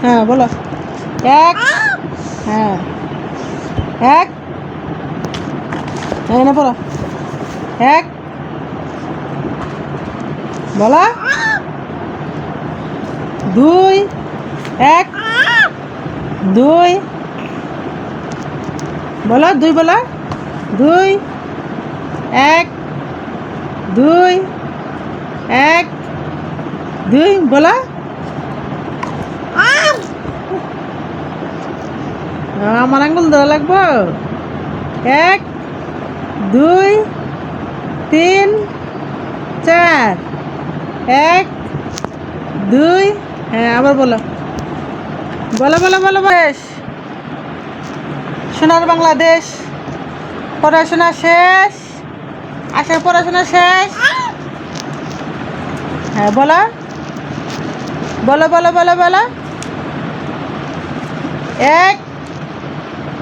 হ্যাঁ বলো। এক। হ্যাঁ। এক। এনে বলো। এক। বলো। দুই। এক। দুই। বলো দুই বলো। দুই। এক। দুই। এক। দুই বলো। আমার আঙ্গুল ধরা লাগবো। এক। দুই। তিন। চার। এক। দুই। হ্যাঁ আবার বলো। বলো বলো বলো বেশ। সোনার বাংলাদেশ। পড়াশোনা শেষ। আসার পড়াশোনা শেষ। হ্যাঁ বলো। বলো বলো বলো বলো। এক।